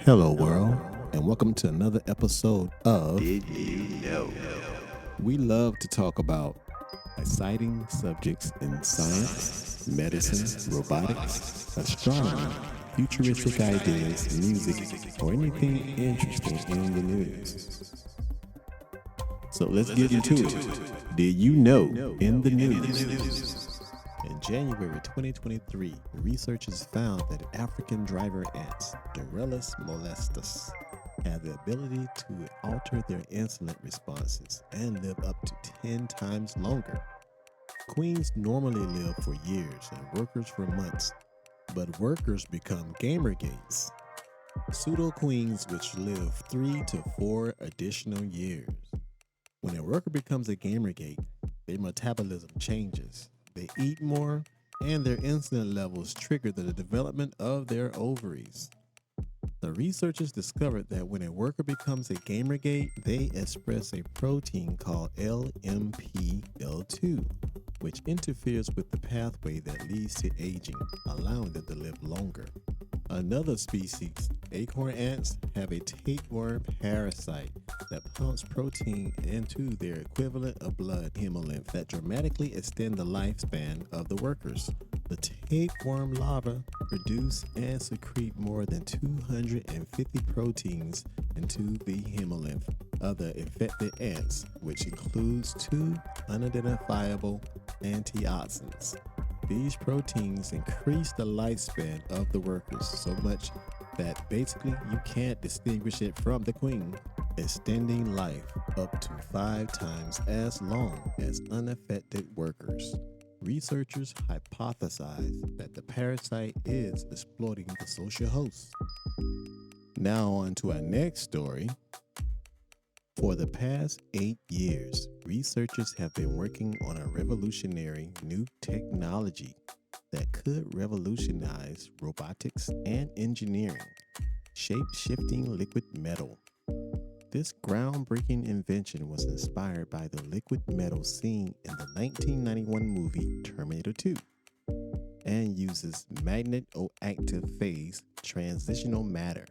Hello, world, and welcome to another episode of Did you know? We love to talk about exciting subjects in science, medicine, robotics, astronomy, futuristic ideas, music, or anything interesting in the news. So let's get into it. Did you know in the news? In January 2023, researchers found that African driver ants, Dorellus molestus, have the ability to alter their insulin responses and live up to 10 times longer. Queens normally live for years and workers for months, but workers become gamergates. Pseudo queens which live 3 to 4 additional years. When a worker becomes a gamergate, their metabolism changes. They eat more, and their insulin levels trigger the development of their ovaries. The researchers discovered that when a worker becomes a gamergate, they express a protein called LMPL2, which interferes with the pathway that leads to aging, allowing them to live longer. Another species, acorn ants, have a tapeworm parasite that pumps protein into their equivalent of blood hemolymph that dramatically extend the lifespan of the workers. The tapeworm larvae produce and secrete more than 250 proteins into the hemolymph of the infected ants, which includes 2 unidentifiable antioxidants. These proteins increase the lifespan of the workers so much that basically you can't distinguish it from the queen, extending life up to 5 times as long as unaffected workers. Researchers hypothesize that the parasite is exploiting the social host. Now on to our next story. For the past 8 years, researchers have been working on a revolutionary new technology that could revolutionize robotics and engineering, shape-shifting liquid metal. This groundbreaking invention was inspired by the liquid metal seen in the 1991 movie Terminator 2 and uses magneto-active phase transitional matter,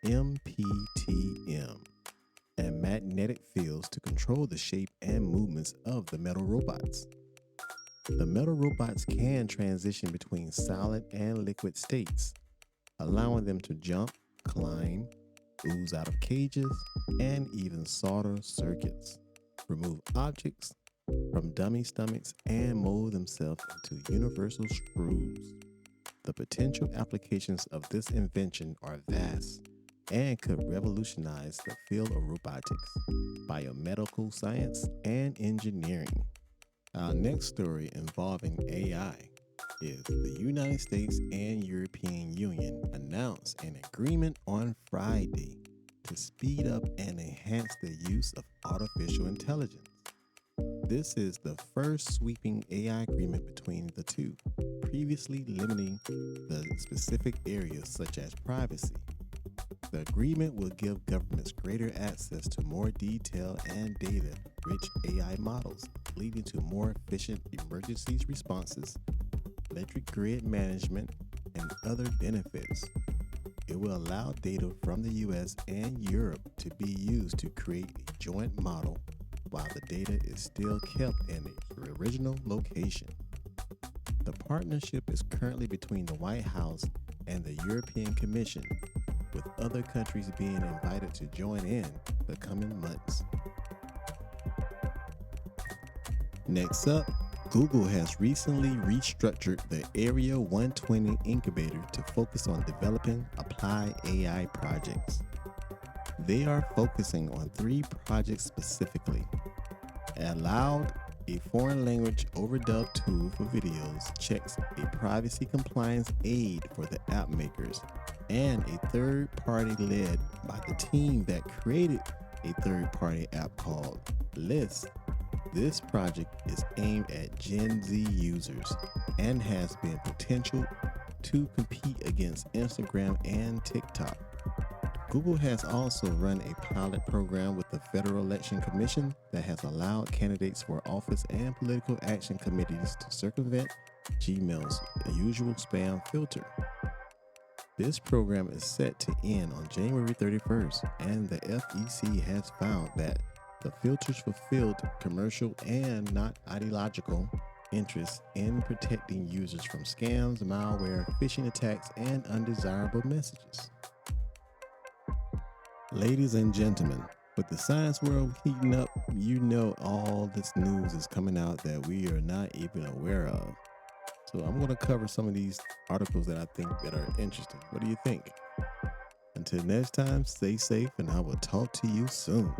MPTM, and magnetic fields to control the shape and movements of the metal robots. The metal robots can transition between solid and liquid states, allowing them to jump, climb, ooze out of cages, and even solder circuits, remove objects from dummy stomachs, and mold themselves into universal screws. The potential applications of this invention are vast and could revolutionize the field of robotics, biomedical science, and engineering. Our next story involving AI is the United States and European Union announced an agreement on Friday to speed up and enhance the use of artificial intelligence. This is the first sweeping AI agreement between the two, previously limiting the specific areas such as privacy. The agreement will give governments greater access to more detailed and data-rich AI models, leading to more efficient emergency responses, electric grid management, and other benefits. It will allow data from the US and Europe to be used to create a joint model while the data is still kept in its original location. The partnership is currently between the White House and the European Commission, with other countries being invited to join in the coming months. Next up, Google has recently restructured the Area 120 incubator to focus on developing applied AI projects. They are focusing on 3 projects specifically: Aloud, a foreign language overdub tool for videos, checks a privacy compliance aid for the app makers, and a third party led by the team that created a third party app called List. This project is aimed at Gen Z users and has been potential to compete against Instagram and TikTok. Google has also run a pilot program with the Federal Election Commission that has allowed candidates for office and political action committees to circumvent Gmail's usual spam filter. This program is set to end on January 31st, and the FEC has found that the filters fulfilled commercial and not ideological interests in protecting users from scams, malware, phishing attacks, and undesirable messages. Ladies and gentlemen, with the science world heating up, you know all this news is coming out that we are not even aware of. So I'm going to cover some of these articles that I think that are interesting. What do you think? Until next time, stay safe and I will talk to you soon.